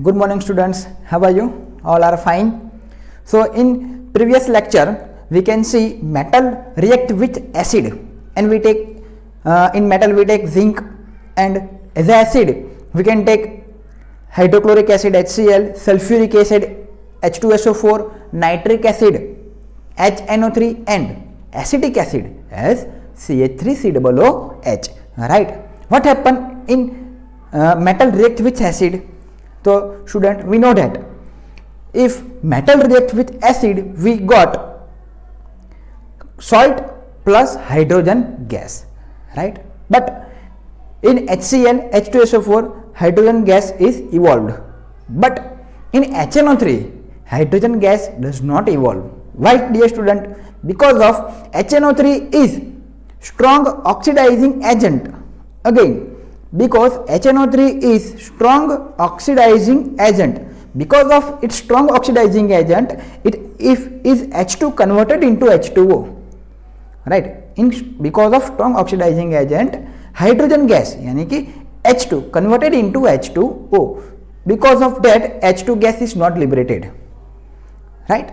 Good morning students, how are you? All are fine. So in previous lecture we can see metal react with acid, and we take in metal we take zinc, and as a acid we can take hydrochloric acid HCl, sulfuric acid H2SO4, nitric acid HNO3, and acetic acid as CH3COOH. Right? What happen in metal react with acid? So student, we know that if metal react with acid we got salt plus hydrogen gas, right? But in HCl H2SO4 hydrogen gas is evolved, but in HNO3 hydrogen gas does not evolve. Why, dear student? Because of HNO3 is strong oxidizing agent. Again, because HNO3 is strong oxidizing agent, because of its strong oxidizing agent, it if is H2 converted into H2O, right? Because of strong oxidizing agent, hydrogen gas यानी कि H2 converted into H2O. Because of that, H2 gas is not liberated, right?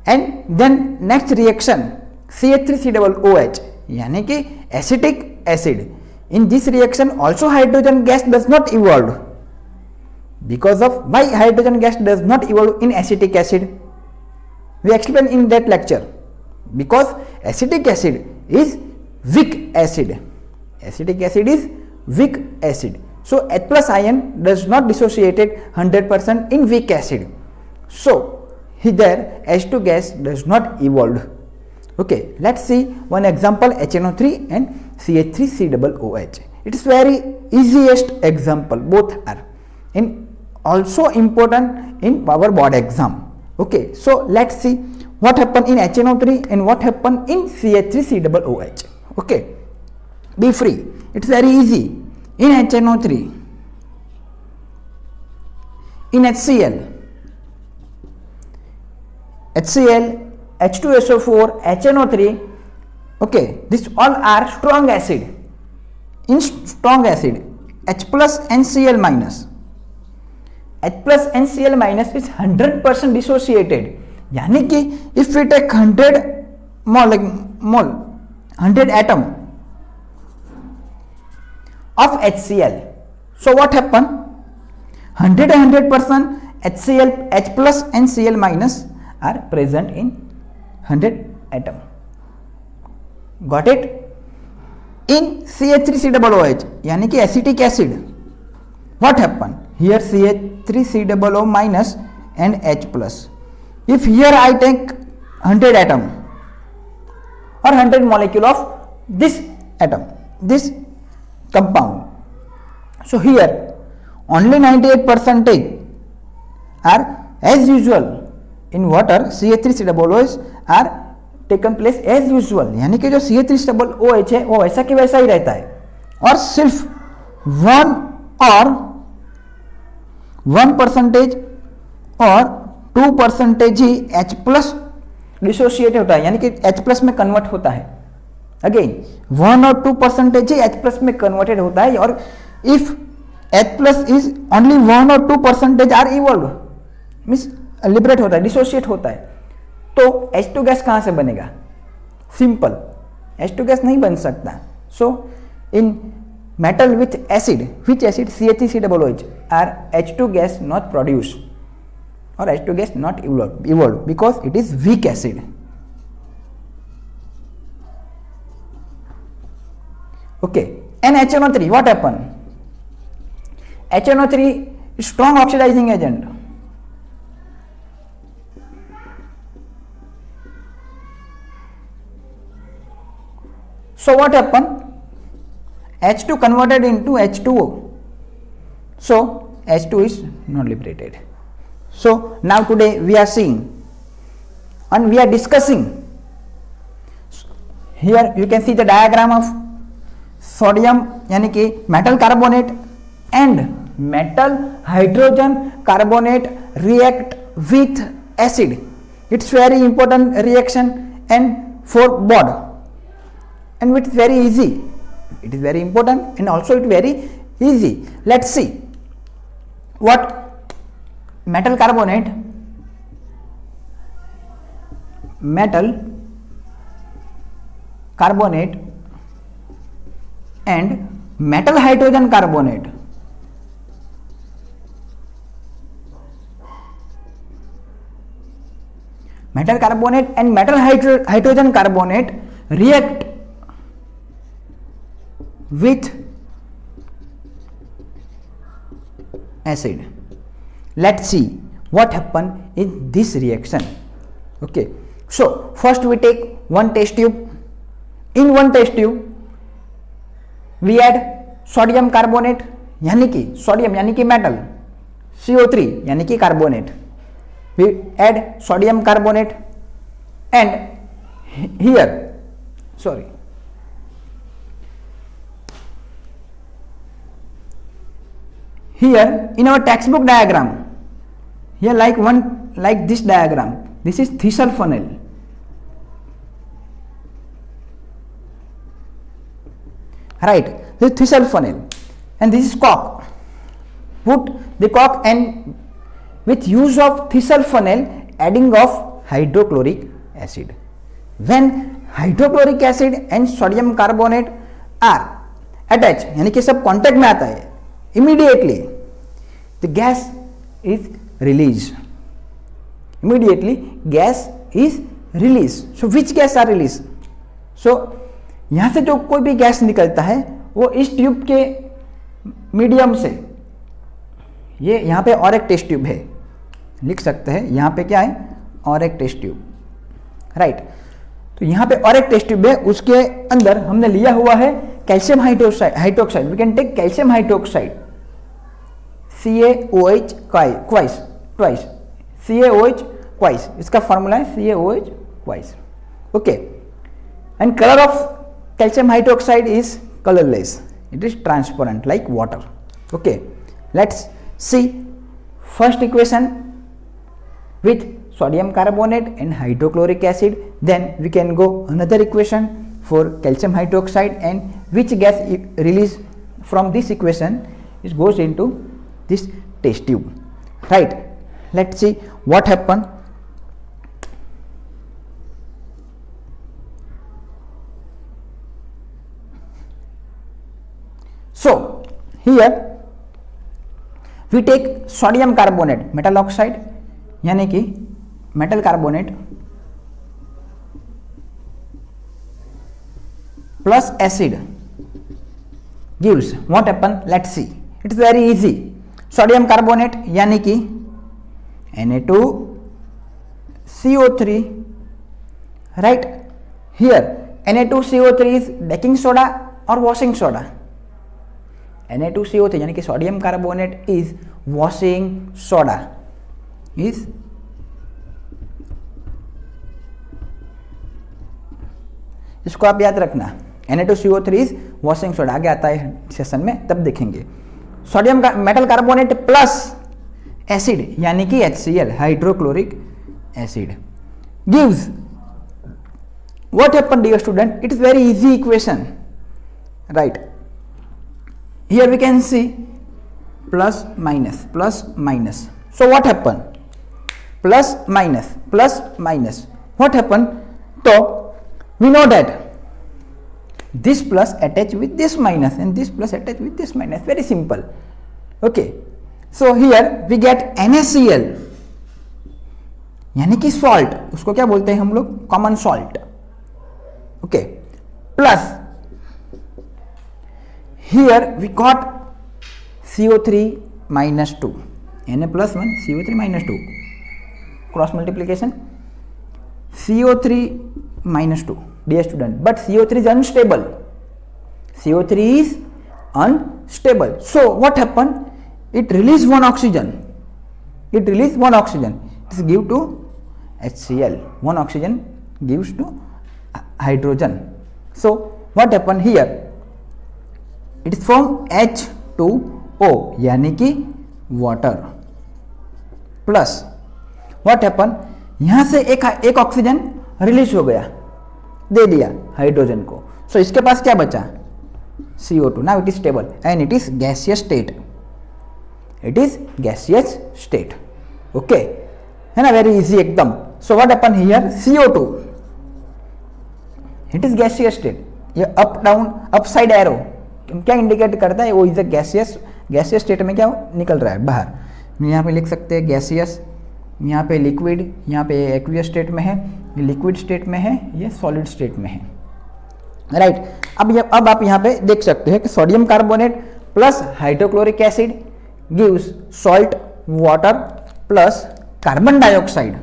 And then next reaction CH3COOH यानी कि acetic acid. In this reaction also hydrogen gas does not evolve. Because of why hydrogen gas does not evolve in acetic acid? We explain in that lecture. Because acetic acid is weak acid. Acetic acid is weak acid. So H plus ion does not dissociated 100% in weak acid. So here H2 gas does not evolve. Okay, let's see one example, HNO3 and CH3COOH. It is very easiest example, both are in also important in our board exam. Okay, so let's see what happened in HNO3 and what happened in CH3COOH. Okay, be free, it's very easy. In HNO3, in HCl, H2SO4, HNO3, okay, these all are strong acid. In strong acid, H plus NCl minus. H plus NCl minus is 100% dissociated. यानी कि if we take 100 mole, 100 atom of HCl, so what happen? 100% HCl, H plus NCl minus are present in 100 atom. Got it? In CH3COOH यानी कि acetic acid, what happen? Here CH3COO minus and H plus. If here I take 100 atom or 100 molecule of this atom, this compound, so here only 98% are as usual in water. CH3COOH are taken place as usual, यानी कि जो CH3COOH है वो वैसा कि वैसा ही रहता है, और सिर्फ 1% और 2% ही H प्लस डिसोशिएट होता है, यानी कि H प्लस में कन्वर्ट होता है. अगेन 1 और 2% ही H प्लस में कन्वर्टेड होता है, और if H plus is only 1 और 2% आर इवॉल्व, मीन्स लिबरेट होता है, डिसोशिएट होता है, तो H2 गैस कहां से बनेगा? सिंपल, H2 गैस नहीं बन सकता. So in metal with acid, which acid? CH3COOH, are H2 gas not produced or H2 gas not evolved because it is weak acid. Okay, and HNO3, what happened? HNO3 is strong oxidizing agent. So what happened? H2 converted into H2O. So H2 is not liberated. So now today we are seeing and we are discussing. Here you can see the diagram of sodium यानी कि metal carbonate and metal hydrogen carbonate react with acid. It's very important reaction and for board, and it's very easy. It is very important and also it's very easy. Let's see what metal carbonate and metal hydrogen carbonate. Metal carbonate and metal hydrogen carbonate react with acid. Let's see what happen in this reaction. Okay, so first we take one test tube. In one test tube we add sodium carbonate यानी कि sodium यानी कि metal, CO3 यानी कि carbonate. We add sodium carbonate and here in our textbook diagram, here like this diagram, this is Thissell funnel. Right, this is Thissell funnel and this is cock. Put the cock and with use of Thissell funnel adding of hydrochloric acid. When hydrochloric acid and sodium carbonate are attached यानी कि सब contact में आता है, immediately the gas is released. Immediately gas is released. So which gas are released? So यहाँ से जो कोई भी गैस निकलता है वो इस ट्यूब के मीडियम से, ये यहाँ पे और एक टेस्ट ट्यूब है, लिख सकते हैं यहाँ पे क्या है, और एक टेस्ट ट्यूब. राइट, तो यहाँ पे और एक टेस्ट ट्यूब है, उसके अंदर हमने लिया हुआ है calcium hydroxide. We can take calcium hydroxide CaOH twice, CaOH twice, इसका फॉर्मूला है CaOH twice. Okay, and colour of calcium hydroxide is colorless, it is transparent like water. Okay, let's see first equation with sodium carbonate and hydrochloric acid, then we can go another equation for calcium hydroxide and which gas released from this equation it goes into this test tube. Right, let's see what happened. So here we take sodium carbonate metal oxide यानी कि metal carbonate plus acid gives what happen. Let's see, it is very easy. Sodium carbonate यानी कि Na2CO3, right? Here Na2CO3 is baking soda or washing soda. Na2CO3 यानी कि sodium carbonate is washing soda, is इसको आप याद रखना. Na2CO3 is washing soda, आगे आता है सेशन में तब देखेंगे. सोडियम का मेटल कार्बोनेट प्लस एसिड यानी कि HCl hydrochloric acid gives what happen dear student. It is very easy equation. Right, here we can see plus minus. So what happen? Plus minus what happen? So we know that this plus attach with this minus and this plus attach with this minus, very simple. Okay, so here we get NaCl यानी कि salt, उसको क्या बोलते हैं हम लोग, common salt. Okay, plus here we got CO3 minus 2, Na plus 1 CO3 minus 2, cross multiplication CO3 minus 2 dear student, but CO3 is unstable. CO3 is unstable. So what happened? It release one oxygen. It is give to HCl. One oxygen gives to hydrogen. So what happened here? It is from H2O यानी कि water plus what happened? यहाँ से एक oxygen release हो गया, दे दिया hydrogen को. सो इसके पास क्या बचा? CO2. Now it is stable and it is gaseous state. Okay, है ना, वेरी इजी एकदम. सो what happen here, CO2 it is gaseous state. ये अप डाउन अपसाइड एरो क्या इंडिकेट करता है, वो इज अ गैसियस स्टेट में क्या निकल रहा है बाहर. यहाँ पे लिख सकते हैं गैसियस, यहाँ पे लिक्विड, यहाँ पे एक्वियस स्टेट में है, ये लिक्विड स्टेट में है, ये सॉलिड स्टेट में है. राइट. अब आप यहाँ पे देख सकते हैं कि sodium carbonate plus hydrochloric acid gives salt water plus carbon dioxide.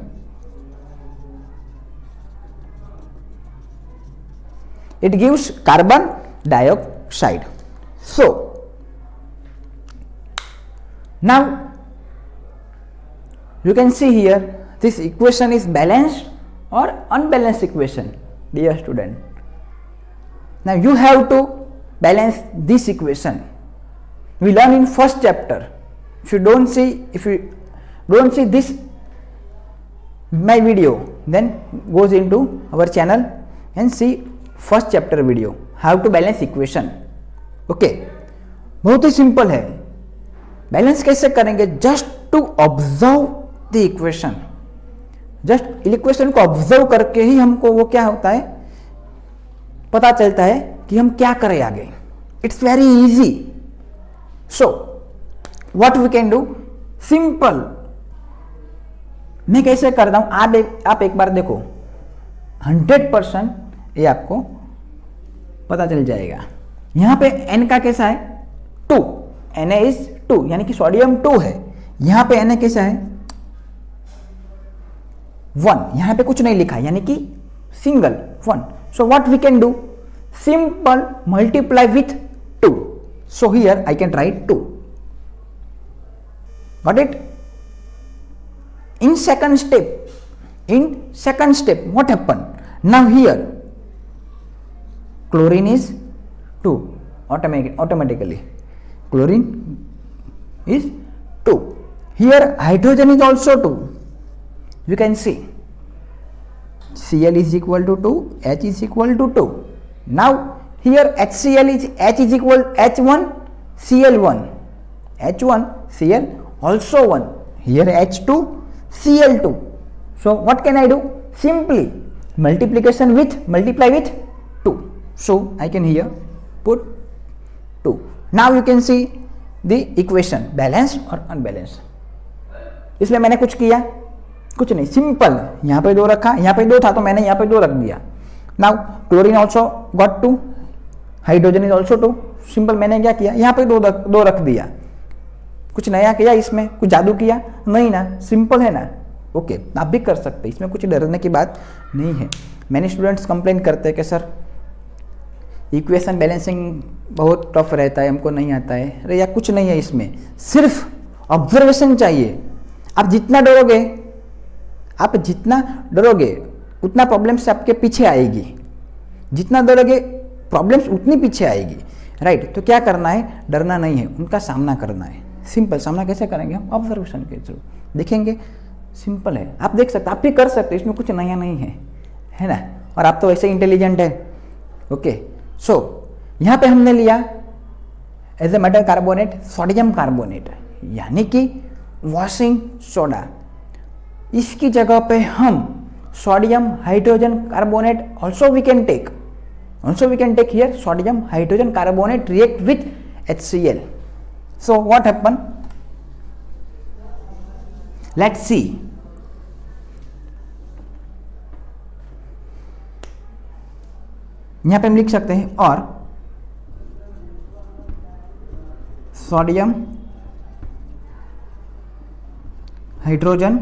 It gives carbon dioxide. So now you can see here this equation is balanced or unbalanced equation, dear student. Now you have to balance this equation. We learn in first chapter. If you don't see this my video, then goes into our channel and see first chapter video, how to balance equation. Okay, बहुत ही simple है. Balance कैसे करेंगे, just to observe the equation. Just equation को observe करके ही हमको वो क्या होता है पता चलता है कि हम क्या करें आगे. It's very easy. So what we can do, simple. मैं कैसे करता हूं, आप एक बार देखो, 100% ये आपको पता चल जाएगा. यहां पे N का कैसा है 2, Na इज 2 यानी कि सोडियम 2 है. यहां पे Na कैसा है 1, यहां पे कुछ नहीं लिखा यानी कि single 1. So what we can do, simple multiply with 2. So here I can write 2. Got it. In second step what happen, now here chlorine is 2 automatically. Chlorine is 2. Here hydrogen is also 2. You can see Cl is equal to 2, H is equal to 2. Now here HCl is H is equal H1 Cl1, H1 Cl also 1. Here H2 Cl2. So what can I do, simply multiply with 2. So I can here put 2. Now you can see the equation balanced or unbalanced. इसलिए मैंने कुछ किया, कुछ नहीं, simple. यहाँ पे 2 रखा, यहाँ पे 2 था तो मैंने यहाँ पे 2 रख दिया. Now chlorine also got 2, hydrogen is also 2. Simple. मैंने क्या किया, यहाँ पे 2 रख दिया. कुछ नया किया इसमें, कुछ जादू किया नहीं ना, सिंपल है ना. ओके, आप भी कर सकते, इसमें कुछ डरने की बात नहीं है. मैंने स्टूडेंट्स कंप्लेन करते हैं कि सर इक्वेशन बैलेंसिंग बहुत टफ रहता है, हमको नहीं आता है. अरे या कुछ नहीं है इसमें, सिर्फ ऑब्जर्वेशन चाहिए. आप जितना डरोगे उतना प्रॉब्लम्स आपके पीछे आएगी, जितना डरोगे प्रॉब्लम्स उतनी पीछे आएगी. राइट. तो क्या करना है, डरना नहीं है, उनका सामना करना है. सिंपल. सामना कैसे करेंगे हम, ऑब्जर्वेशन के थ्रू देखेंगे. सिंपल है, आप देख सकते, आप भी कर सकते, इसमें कुछ नया नहीं है ना. और आप तो वैसे इंटेलिजेंट है. ओके. सो यहां पे हमने लिया as a metal carbonate sodium carbonate यानी कि वॉशिंग सोडा. इसकी जगह पे हम sodium hydrogen carbonate also we can take here sodium hydrogen carbonate react with HCl. So what happen, let's see. यहां पे हम लिख सकते हैं और सोडियम हाइड्रोजन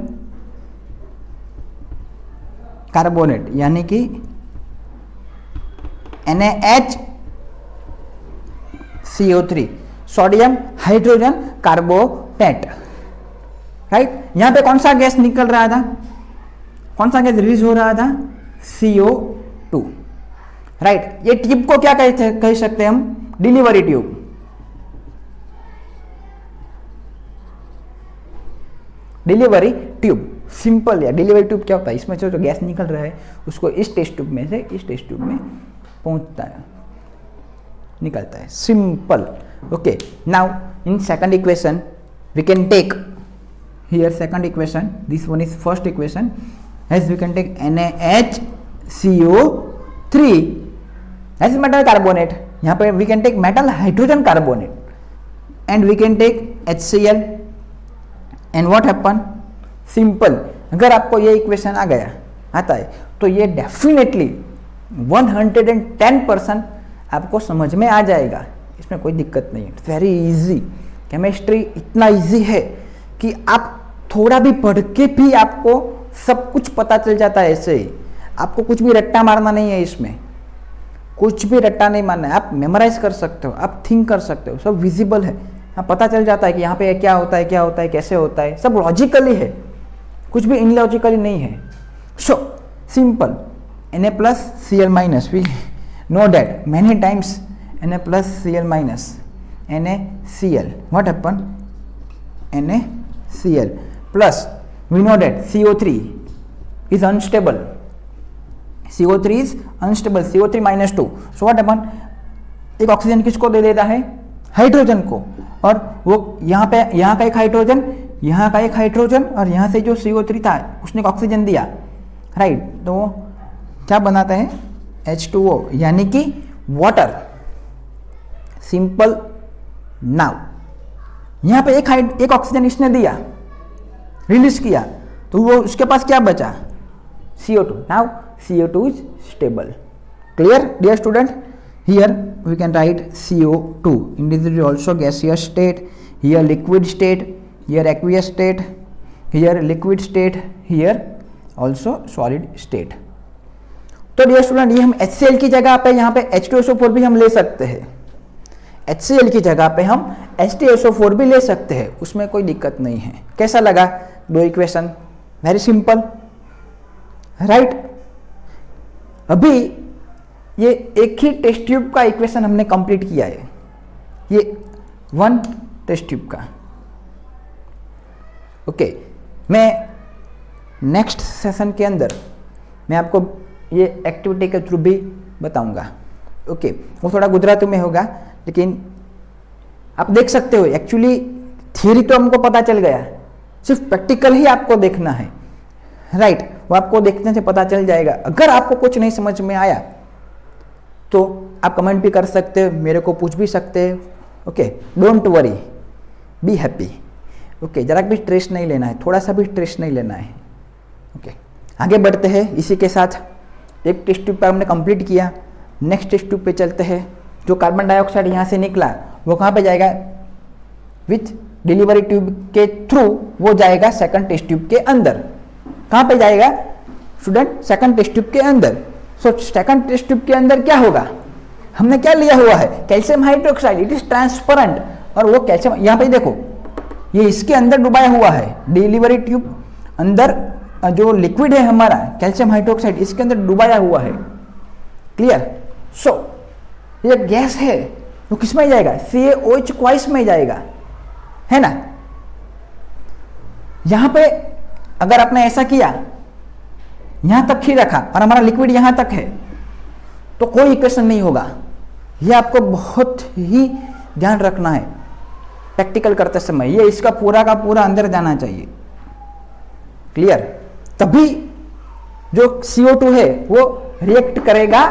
कार्बोनेट यानी कि NaHCO3 sodium hydrogen carbonate. Right. यहां पे कौन सा गैस निकल रहा था, कौन सा गैस रिलीज हो रहा था, CO2. राइट. ये ट्यूब को क्या कह सकते हैं हम, delivery tube. Delivery tube simple. या डिलीवरी ट्यूब क्या होता है, इसमें से जो गैस निकल रहा है उसको इस टेस्ट ट्यूब में से इस टेस्ट ट्यूब में पहुंचता है, निकलता है. Simple. Okay. Now in second equation we can take here second equation, this one is first equation, as we can take NaHCO3 as metal carbonate. यहाँ पे we can take metal hydrogen carbonate and we can take HCl and what happen? Simple. अगर आपको ये equation आता है तो ये definitely 110% आपको समझ में आ जाएगा, इसमें कोई दिक्कत नहीं है. It's very easy. केमिस्ट्री इतना इजी है कि आप थोड़ा भी पढ़ के भी आपको सब कुछ पता चल जाता है. ऐसे ही आपको कुछ भी रट्टा मारना नहीं है, इसमें कुछ भी रट्टा नहीं मारना है. आप मेमोराइज कर सकते हो, आप थिंक कर सकते हो, सब विजिबल है. हाँ, पता चल जाता है कि यहाँ पे क्या होता है, क्या होता है, कैसे होता है. सब लॉजिकली है, कुछ भी इनलॉजिकली नहीं है. So simple. Na plus Cl minus, we know that many times. Na plus Cl minus NaCl. What happened? NaCl plus we know that CO3 is unstable. CO3 is unstable. CO3 minus 2. So what happened? एक oxygen किसको दे देता है? Hydrogen को. और वो यहाँ पे, यहाँ का एक हाइड्रोजन, यहाँ का एक हाइड्रोजन, और यहाँ से जो CO3 था उसने ऑक्सीजन दिया, राइट. तो क्या बनाता है? H2O, यानी कि वाटर. सिंपल. नाउ यहाँ पे एक ऑक्सीजन इसने दिया, रिलीज किया, तो वो उसके पास क्या बचा? CO2. Now CO2 is stable. Clear dear student? Here we can write CO2 individually also gaseous state, here liquid state, here aqueous state, here liquid state, here also solid state. तो dear student, ये हम HCl की जगह पे यहाँ पे H2SO4 भी हम ले सकते हैं. HCl की जगह पे हम H2SO4 भी ले सकते हैं, उसमें कोई दिक्कत नहीं है. कैसा लगा दो इक्वेशन? Very simple, right. अभी ये एक ही टेस्ट ट्यूब का इक्वेशन हमने कंप्लीट किया है, ये वन टेस्ट ट्यूब का. ओके, मैं नेक्स्ट सेशन के अंदर मैं आपको ये एक्टिविटी के थ्रू भी बताऊंगा. ओके, वो थोड़ा गुजराती में होगा, लेकिन आप देख सकते हो. एक्चुअली थियरी तो हमको पता चल गया, सिर्फ प्रैक्टिकल ही आपको देखना है, राइट. वो आपको देखने से पता चल जाएगा. अगर आपको कुछ नहीं समझ में आया तो आप कमेंट भी कर सकते हो, मेरे को पूछ भी सकते हो. Okay, don't worry, be happy. Okay, जरा भी स्ट्रेस नहीं लेना है, थोड़ा सा भी स्ट्रेस नहीं लेना है. ओके, आगे बढ़ते हैं. इसी के साथ एक टेस्ट ट्यूब पर हमने कंप्लीट किया. नेक्स्ट टेस्ट ट्यूब पे चलते हैं. जो कार्बन डाइऑक्साइड यहाँ से निकला वो कहाँ पे जाएगा? विथ डिलीवरी ट्यूब के थ्रू वो जाएगा सेकंड टेस्ट ट्यूब के अंदर. कहाँ पे जाएगा स्टूडेंट? सेकंड टेस्ट ट्यूब के अंदर. सो सेकंड टेस्ट ट्यूब के अंदर क्या होगा? हमने क्या लिया हुआ है? Calcium hydroxide. It is transparent. और वो कैल्शियम यहाँ पे देखो, ये इसके अंदर डुबाया हुआ है. डिलीवरी ट्यूब अंदर जो लिक्विड है हमारा कैल्शियम हाइड्रोक्साइड, इसके अंदर डुबाया हुआ है. क्लियर? सो ये गैस है वो किस में जाएगा? CaOH क्वाइस में जाएगा, है ना. यहां पे अगर आपने ऐसा किया, यहां तक ही रखा और हमारा लिक्विड यहां तक है, तो कोई इक्वेशन नहीं होगा. ये आपको बहुत ही ध्यान रखना है प्रैक्टिकल करते समय. ये इसका पूरा का पूरा अंदर जाना चाहिए. क्लियर? तभी जो CO2 है वो रिएक्ट करेगा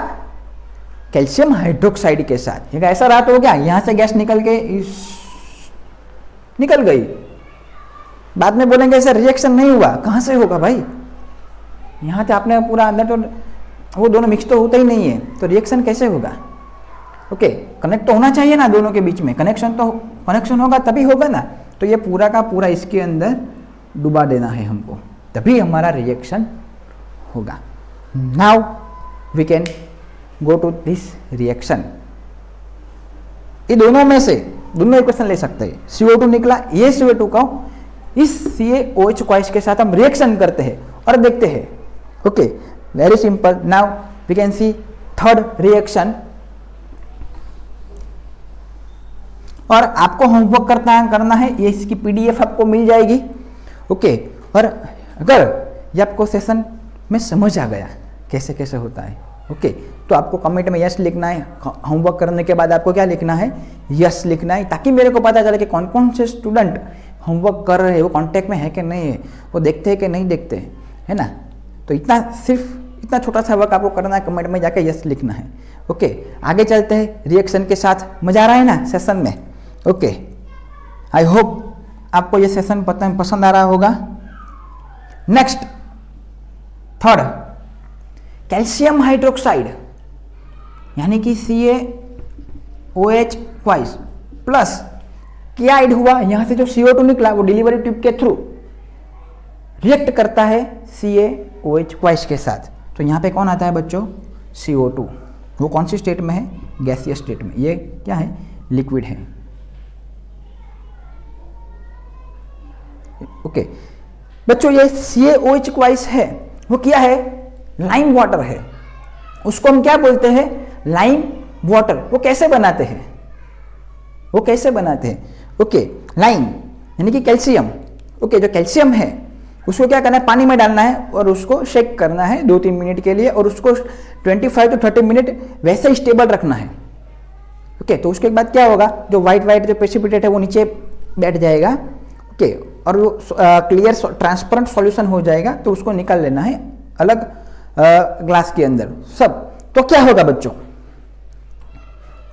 कैल्शियम हाइड्रोक्साइड के साथ. ये ऐसा रहा तो हो गया, यहां से गैस निकल के निकल गई. बाद में बोलेंगे ऐसा रिएक्शन नहीं हुआ. कहां से होगा भाई? यहां से आपने पूरा अंदर, तो वो दोनों मिक्स तो होता ही नहीं है, तो रिएक्शन कैसे होगा? ओके, कनेक्ट तो होना चाहिए ना दोनों के बीच में. कनेक्शन होगा तभी होगा ना. तो ये पूरा का पूरा इसके अंदर डुबा देना है हमको, तभी हमारा रिएक्शन होगा. Now we can go to this reaction. ये दोनों में से दोनों इक्वेशन ले सकते हैं. CO2 निकला, ये CO2 का इस CaOH क्वाइस के साथ हम रिएक्शन करते हैं और देखते हैं. Okay, very simple. Now we can see third reaction. और आपको होमवर्क करना है, ये इसकी PDF आपको मिल जाएगी. ओके, और अगर ये आपको सेशन में समझ आ गया कैसे कैसे होता है, ओके, तो आपको कमेंट में यस लिखना है. होमवर्क करने के बाद आपको क्या लिखना है? यस लिखना है, ताकि मेरे को पता चले कि कौन कौन से स्टूडेंट होमवर्क कर रहे हैं, वो कांटेक्ट में है कि नहीं है, वो देखते हैं कि नहीं देखते हैं, है ना। तो इतना सिर्फ इतना छोटा सा वर्क आपको करना है, कमेंट में जाके यस लिखना है। ओके, आगे चलते हैं रिएक्शन के साथ। मजा आ रहा है ना सेशन में? ओके, आई होप आपको ये सेशन पसंद आ रहा होगा। नेक्स्ट, थर्ड, कैल्शियम हाइड्रोक्साइड यानी कि CaOH ट्वाइस प्लस क्या ऐड हुआ, यहां से जो CO2 निकला वो डिलीवरी ट्यूब के थ्रू रिएक्ट करता है CaOH ट्वाइस के साथ। तो यहां पे कौन आता है बच्चों? CO2। वो कौन सी स्टेट में है? गैसीय स्टेट में। ये क्या है? लिक्विड है। ओके बच्चों, ये CaOH ट्वाइस है वो क्या है? लाइम वाटर है। उसको हम क्या बोलते हैं? Lime water. वो कैसे बनाते हैं? वो कैसे बनाते हैं? ओके, लाइम यानी कि कैल्शियम। ओके, जो कैल्शियम है उसको क्या करना है? पानी में डालना है और उसको शेक करना है 2-3 मिनट के लिए, और उसको 25 to 30 मिनट वैसे ही स्टेबल रखना है। ओके, तो उसके बाद क्या होगा? जो व्हाइट जो प्रेसिपिटेट है वो नीचे बैठ जाएगा। ओके, और वो क्लियर ट्रांसपेरेंट सॉल्यूशन हो जाएगा, तो उसको निकाल लेना है अलग ग्लास के अंदर सब। तो क्या होगा बच्चों?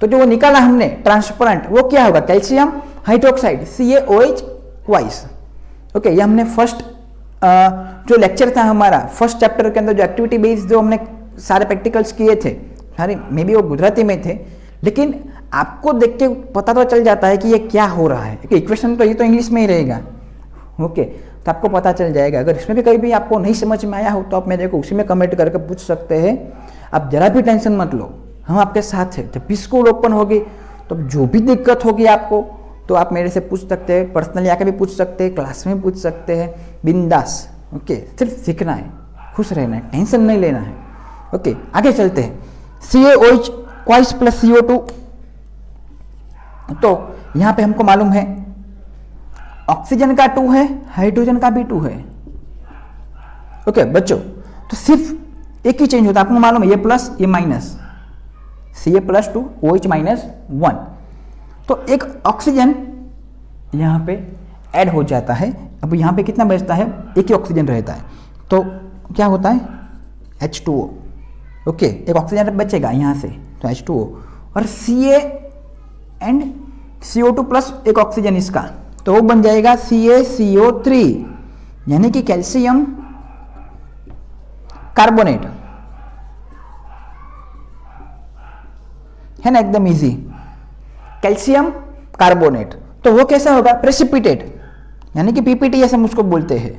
तो जो वो निकाला हमने ट्रांसपेरेंट, वो क्या होगा? Calcium hydroxide CaOH twice. Okay, ये हमने फर्स्ट जो लेक्चर था हमारा फर्स्ट चैप्टर के अंदर, जो एक्टिविटी बेस्ड जो हमने सारे प्रैक्टिकल्स किए थे, सारे मे बी वो गुजराती में थे, लेकिन आपको देख के पता तो चल जाता है कि ये क्या हो रहा है। इक्वेशन तो ये तो इंग्लिश में ही रहेगा। ओके, तो आपको पता चल जाएगा। अगर इसमें भी कहीं भी आपको नहीं समझ में आया हो तो आप मेरे को उसी में कमेंट करके पूछ सकते हैं। आप जरा भी टेंशन मत लो, हम आपके साथ हैं। जब भी स्कूल ओपन होगी तो जो भी दिक्कत होगी आपको, तो आप मेरे से पूछ सकते हैं, पर्सनली आके भी पूछ सकते हैं, क्लास में पूछ सकते हैं, बिंदास। ओके, सिर्फ सीखना है, खुश रहना है, टेंशन नहीं लेना है। ओके, आगे चलते हैं। CaOH ट्वाइस प्लस CO2, तो यहां पे हमको मालूम है ऑक्सीजन का 2 है, हाइड्रोजन का भी 2 है। ओके बच्चों, तो सिर्फ एक ही चेंज होता है, आपको मालूम है ये प्लस ये माइनस, Ca+2 OH -1। तो एक ऑक्सीजन यहां पे ऐड हो जाता है। अब यहां पे कितना बचता है? एक ही ऑक्सीजन रहता है, तो क्या होता है? H2O। ओके, एक ऑक्सीजन बचेगा यहां से, तो H2O, और Ca एंड CO2 प्लस एक ऑक्सीजन इसका, तो वो बन जाएगा CaCO3 यानी कि कैल्शियम कार्बोनेट, है ना, एकदम इजी। कैल्शियम कार्बोनेट, तो वो कैसा होगा? प्रेसिपिटेट यानी कि PPTS हम उसको बोलते हैं।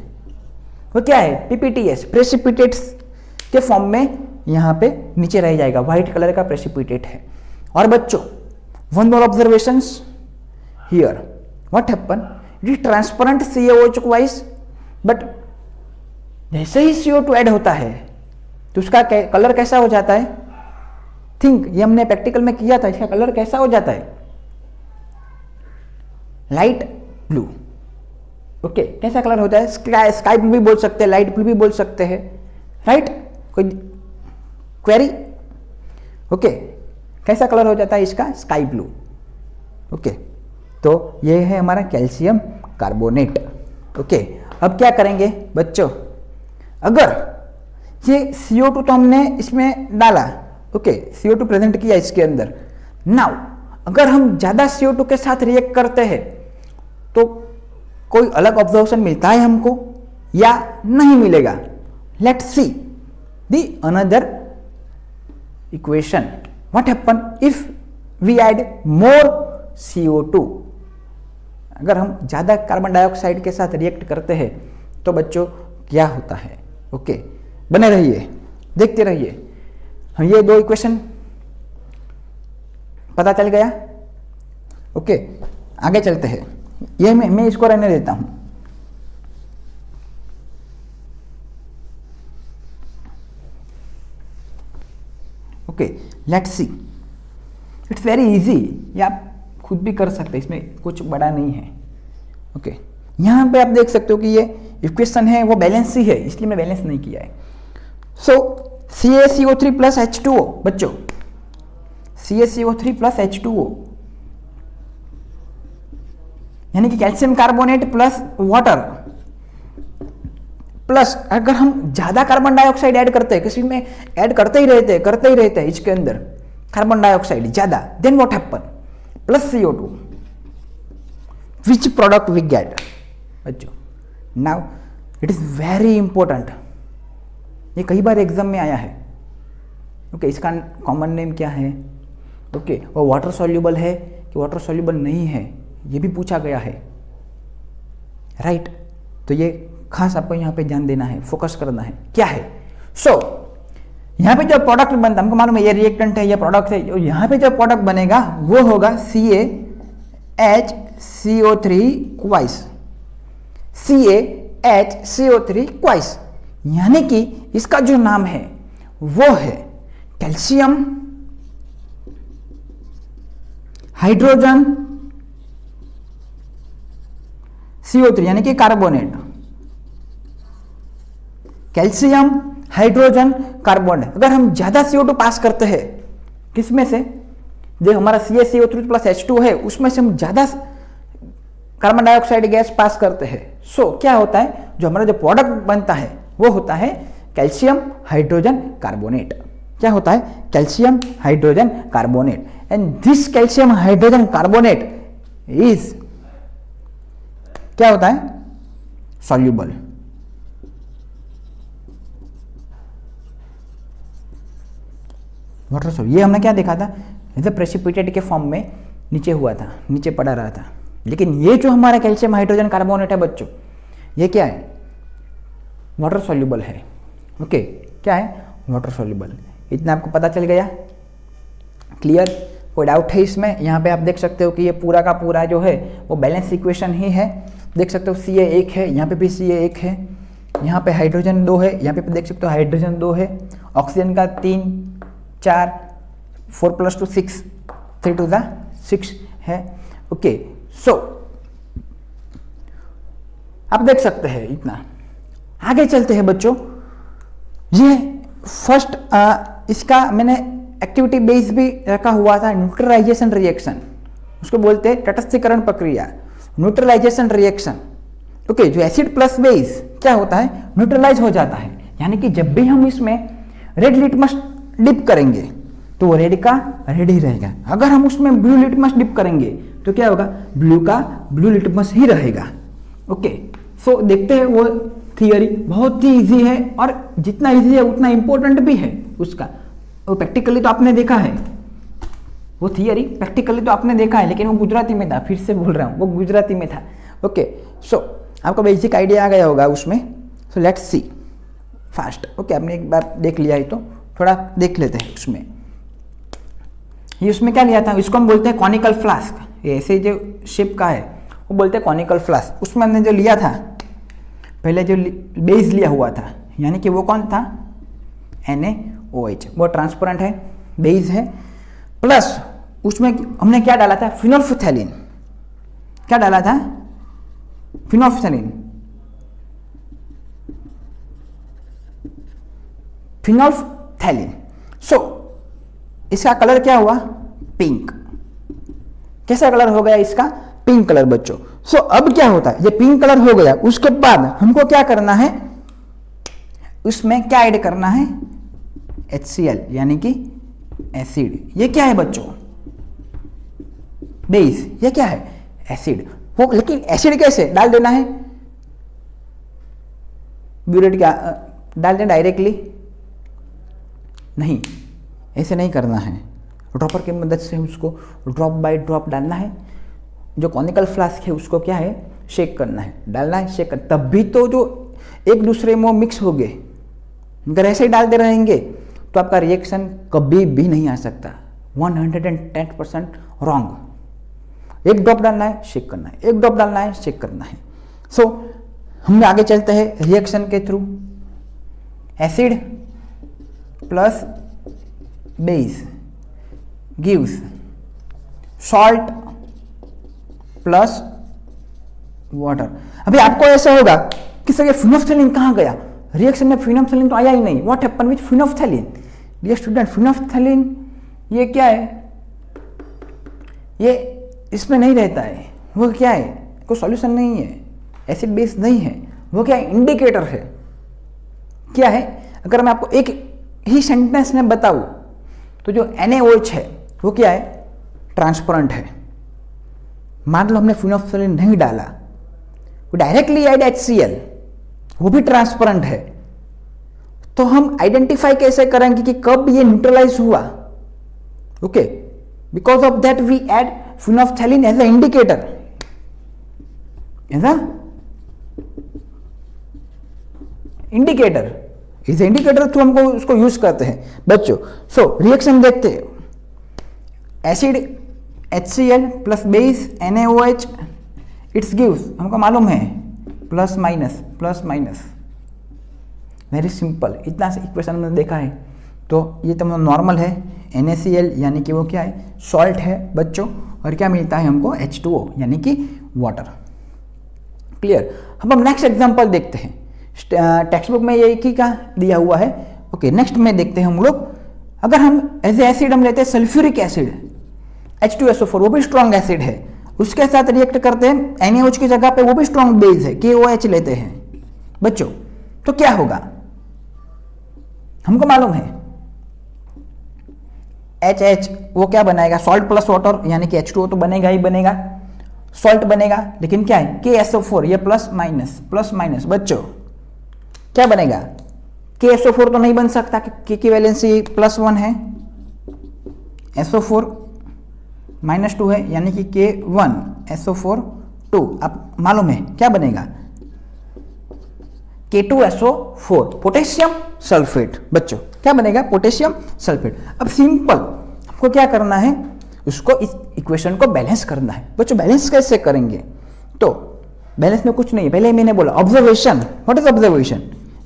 वो क्या है? PPTS, प्रेसिपिटेट्स के फॉर्म में यहां पे नीचे रह जाएगा, व्हाइट कलर का प्रेसिपिटेट है। और बच्चों, one more observations here, what happen? It is transparent CaOH twice, but जैसे ही CO2 ऐड होता है तो उसका कलर कैसा हो जाता है? थिंक, ये हमने प्रैक्टिकल में किया था, इसका कलर कैसा हो जाता है? Light blue. ओके, कैसा कलर होता है? स्काई ब्लू भी बोल सकते हैं, लाइट ब्लू भी बोल सकते हैं, राइट? कोई क्वेरी? ओके, कैसा कलर हो जाता है इसका? Sky blue. ओके, तो ये है हमारा कैल्शियम कार्बोनेट। ओके, अब क्या करेंगे बच्चों? अगर ये CO2 तो हमने इसमें डाला, ओके, CO2 प्रेजेंट किया इसके अंदर। नाउ अगर हम ज्यादा CO2 के साथ रिएक्ट करते हैं तो कोई अलग ऑब्जर्वेशन मिलता है हमको या नहीं मिलेगा? Let's see the another equation. What happen if we add more CO2? अगर हम ज्यादा कार्बन डाइऑक्साइड के साथ रिएक्ट करते हैं तो बच्चों क्या होता है? ओके, बने रहिए, देखते रहिए। हम ये दो इक्वेशन पता चल गया। ओके, आगे चलते हैं। ये मैं इसको रहने देता हूं। Okay, let's see, it's very easy, ये आप खुद भी कर सकते हैं, इसमें कुछ बड़ा नहीं है। ओके, यहां पे आप देख सकते हो कि ये इक्वेशन है वो बैलेंस ही है, इसलिए मैं बैलेंस नहीं किया है। सो CaCO3 प्लस H2O, बच्चों CaCO3 प्लस H2O, यानी कि calcium carbonate plus water plus अगर हम ज्यादा कार्बन डाइऑक्साइड ऐड करते हैं, किसी में ऐड करते ही रहते हैं इसके अंदर कार्बन डाइऑक्साइड ज्यादा, then what happen, plus CO2, which product we get बच्चों। Now it is very important, ये कई बार एग्जाम में आया है। ओके, इसका कॉमन नेम क्या है? ओके, वो वाटर सॉल्यूबल है कि वाटर सॉल्यूबल नहीं है, ये भी पूछा गया है, राइट। तो ये खास आपको यहाँ पे ध्यान देना है, फोकस करना है क्या है। सो यहाँ पे जो प्रोडक्ट बनता है, हमको मालूम है ये रिएक्टेंट है, ये प्रोडक्ट है, जो यहाँ पे जो प्रोडक्ट बनेगा वो होगा CaHCO3 क्वाइस, CaHCO3 क्वाइस, यानी कि इसका जो नाम है वो है कैल्शियम हाइड्रोजन CO3 यानी कि कार्बोनेट, कैल्शियम हाइड्रोजन कार्बोनेट। अगर हम ज्यादा CO2 पास करते हैं किसमें से, जो हमारा CaCO3 प्लस H2 है उसमें से हम ज्यादा कार्बन डाइऑक्साइड गैस पास करते हैं, सो क्या होता है, जो हमारा जो प्रोडक्ट बनता है वो होता है कैल्शियम हाइड्रोजन कार्बोनेट। क्या होता है? Calcium hydrogen carbonate. And this calcium hydrogen carbonate is क्या होता है? सॉल्यूबल। Water soluble. ये हमने क्या देखा था, जैसे प्रेसिपिटेट के फॉर्म में नीचे हुआ था, नीचे पड़ा रहा था, लेकिन ये जो हमारा कैल्शियम हाइड्रोजन कार्बोनेट है बच्चों, ये क्या है? वाटर सॉल्यूबल है। ओके, क्या है? Water soluble. इतना आपको पता चल गया, क्लियर? कोई डाउट है इसमें? यहाँ पे आप देख सकते हो कि ये पूरा का पूरा जो है वो बैलेंस इक्वेशन ही है। देख सकते हो Ca 1 है, यहाँ पे भी Ca 1 है, यहाँ पे हाइड्रोजन 2 है, यहाँ पे देख सकते हो हाइड्रोजन 2 है, ऑक्सीजन का 3 4 4 + 2 6 3 to the 6 है। ओके, सो आप देख सकते हैं इतना। आगे चलते हैं बच्चों, ये फर्स्ट इसका मैंने एक्टिविटी बेस भी रखा हुआ था, न्यूट्रलाइजेशन रिएक्शन, उसको बोलते हैं तटस्थीकरण प्रक्रिया, न्यूट्रलाइजेशन रिएक्शन। ओके, जो एसिड प्लस बेस क्या होता है? न्यूट्रलाइज हो जाता है, यानी कि जब भी हम इसमें रेड लिटमस डिप करेंगे तो वो रेड का रेड ही रहेगा। अगर हम उसमें ब्लू लिटमस डिप करेंगे तो क्या होगा? ब्लू का ब्लू लिटमस ही रहेगा। ओके, सो देखते हैं वो थियरी बहुत ही इजी है, और जितना इजी है उतना इंपॉर्टेंट भी है उसका। वो प्रैक्टिकली तो आपने देखा है, वो थियरी प्रैक्टिकली तो आपने देखा है, लेकिन वो गुजराती में था, फिर से बोल रहा हूँ, वो गुजराती में था। ओके, सो आपको बेसिक आइडिया आ गया होगा उसमें। So let's see fast. Okay, आपने एक बार देख लिया है तो थोड़ा देख लेते हैं उसमें। ये उसमें क्या लिया था? इसको हम बोलते हैं कॉनिकल फ्लास्क। ये ऐसे जो शेप का है वो बोलते हैं कॉनिकल फ्लास्क। उसमें हमने जो लिया था पहले, जो बेस लिया हुआ था, यानी कि वो कौन था? NaOH। वो ट्रांसपेरेंट है, बेस है, प्लस उसमें हमने क्या डाला था? फिनोल्फथैलीन। क्या डाला था? फिनोल्फथैलीन। फिनोल्फथैलीन। सो इसका कलर क्या हुआ? पिंक। कैसा कलर हो गया इसका? पिंक कलर बच्चों। सो अब क्या होता है? ये पिंक कलर हो गया, उसके बाद हमको क्या करना है? उसमें क्या ऐड करना है? HCl, यानी कि एसिड। ये क्या है बच्चों? बेस। ये क्या है? एसिड। वो लेकिन एसिड कैसे डाल देना है? ब्यूरेट क्या डाल दें डायरेक्टली? नहीं, ऐसे नहीं करना है। ड्रॉपर की मदद से उसको ड्रॉप बाय ड्रॉप डालना है। जो कॉनिकल फ्लास्क है उसको क्या है? शेक करना है, डालना है, शेक करना, तब भी तो जो एक दूसरे में मिक्स हो गए। अगर ऐसे ही डालते रहेंगे तो आपका रिएक्शन कभी भी नहीं आ सकता। 110% रॉन्ग। एक ड्रॉप डालना है, शेक करना है, एक ड्रॉप डालना है, शेक करना है। सो हम आगे चलते हैं रिएक्शन के through. Acid plus base gives salt plus water. अभी आपको ऐसा होगा कि सर ये फिनोल्फथैलीन कहाँ गया? रिएक्शन में फिनोल्फथैलीन तो आया ही नहीं। What happen with phenolphthalein? Dear student, phenolphthalein ये क्या है? ये इसमें नहीं रहता है। वो क्या है? कोई सॉल्यूशन नहीं है, एसिड बेस नहीं है, वो क्या है, इंडिकेटर है। क्या है, अगर मैं आपको एक ही सेंटेंस में बताऊं तो जो NaOH है वो क्या है, ट्रांसपेरेंट है। मान लो हमने फिनोल्फथालीन नहीं डाला, वो डायरेक्टली ऐड HCl, वो भी ट्रांसपेरेंट है। तो हम आइडेंटिफाई कैसे करेंगे कि कब ये न्यूट्रलाइज हुआ? Okay, because of that we add phenolphthalein as a indicator, indicator is indicator तो हमको उसको यूज करते हैं बच्चों। सो रिएक्शन देखते हैं, acid HCl plus base NaOH, it's gives, हमको मालूम है प्लस माइनस, वेरी सिंपल, इतना से इक्वेशन में देखा है। तो ये तो नॉर्मल है, NaCl यानी कि वो क्या है, सॉल्ट है बच्चों, और क्या मिलता है हमको, H2O यानी कि वाटर। क्लियर। अब हम नेक्स्ट एग्जांपल देखते हैं, टेक्स्ट बुक में ये एक ही का दिया हुआ है। ओके, नेक्स्ट में देखते हैं हम लोग, अगर हम एज एसिड हम लेते हैं सल्फ्यूरिक एसिड H2SO4, वो भी स्ट्रॉन्ग एसिड है, उसके साथ रिएक्ट करते हैं NaOH की जगह पे, वो भी स्ट्रॉन्ग बेस है, KOH लेते हैं बच्चों, तो क्या होगा, हमको मालूम है HH वो क्या बनाएगा, सॉल्ट प्लस वाटर यानी कि H2O तो बनेगा ही बनेगा, सॉल्ट बनेगा, लेकिन क्या है KSO4, ये प्लस माइनस बच्चों, क्या बनेगा, KSO4 तो नहीं बन सकता, K की वैलेंसी +1 है, SO4 -2 है, यानी कि K1 SO4 2, अब मालूम है क्या बनेगा, K2SO4, पोटेशियम सल्फेट बच्चों, क्या बनेगा, पोटेशियम सल्फेट। अब सिंपल आपको क्या करना है, उसको इस इक्वेशन को बैलेंस करना है बच्चों। बैलेंस कैसे करेंगे, तो बैलेंस में कुछ नहीं, पहले मैंने बोला observation, what is observation,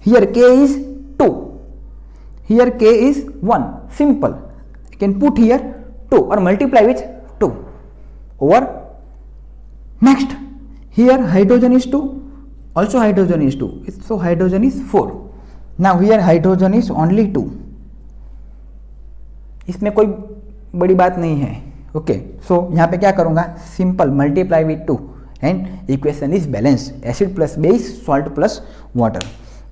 here K is 2, here K is 1, simple, you can put here 2 or multiply with 2 over, next here hydrogen is 2, also hydrogen is 2, so hydrogen is 4, now here hydrogen is only 2, इसमें कोई बड़ी बात नहीं है। Okay, सो यहाँ पे क्या करूँगा, simple multiply with 2 and equation is balance, acid plus base, salt plus water.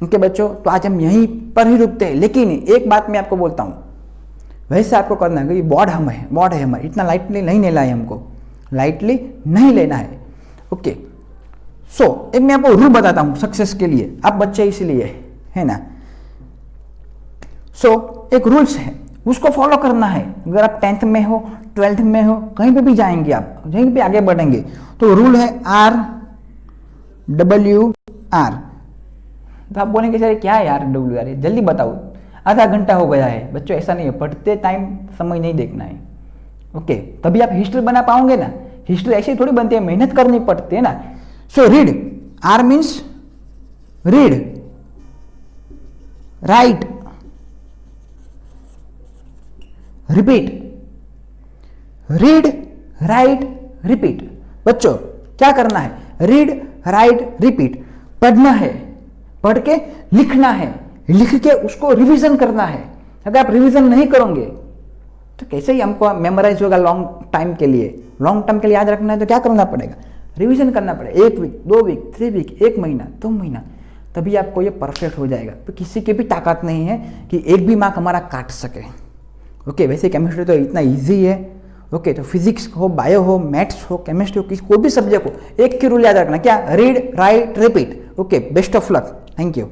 Okay बच्चों, तो आज हम यहीं पर ही रुकते हैं, लेकिन एक बात मैं आपको बोलता हूँ, वैसे आपको करना है कि बॉड है हमारा, इतना लाइटली नहीं लेना है, हमको लाइटली नहीं लेना है। ओके, सो एक मैं आपको रूल बताता हूँ सक्सेस के लिए, आप बच्चे इसलिए है ना। सो एक रूल्स है, उसको फॉलो करना है। अगर आप 10th में हो, 12th में हो, कहीं पे भी जाएंगे, आप कहीं पे आगे बढ़ेंगे, तो रूल है RWR। तो आप बोलेंगे सर क्या है यार WR, जल्दी बताओ, आधा घंटा हो गया है बच्चों, ऐसा नहीं है, पढ़ते टाइम समय नहीं देखना है। ओके, तभी आप हिस्ट्री बना पाओगे ना, हिस्ट्री ऐसे थोड़ी बनती है, मेहनत करनी पड़ती है ना। So read, R means read, right, repeat, read write repeat. बच्चों क्या करना है, रीड राइट रिपीट, पढ़ना है, पढ़ के लिखना है, लिख के उसको रिवीजन करना है। अगर आप रिवीजन नहीं करोगे तो कैसे ही हमको मेमोराइज होगा लॉन्ग टाइम के लिए, लॉन्ग टर्म के लिए याद रखना है तो क्या करना पड़ेगा, रिवीजन करना पड़ेगा, 1 वीक 2 वीक 3 वीक, 1 महीना 2 महीना, तभी आपको ये परफेक्ट हो जाएगा। तो किसी की भी ताकत नहीं है कि एक भी मार्क हमारा काट सके। ओके, वैसे केमिस्ट्री तो इतना ईजी है। ओके, तो फिजिक्स हो, बायो हो, मैथ्स हो, केमिस्ट्री हो, किसी कोई भी सब्जेक्ट हो, एक की रूल याद रखना, क्या, read write repeat. Okay, best of luck, thank you.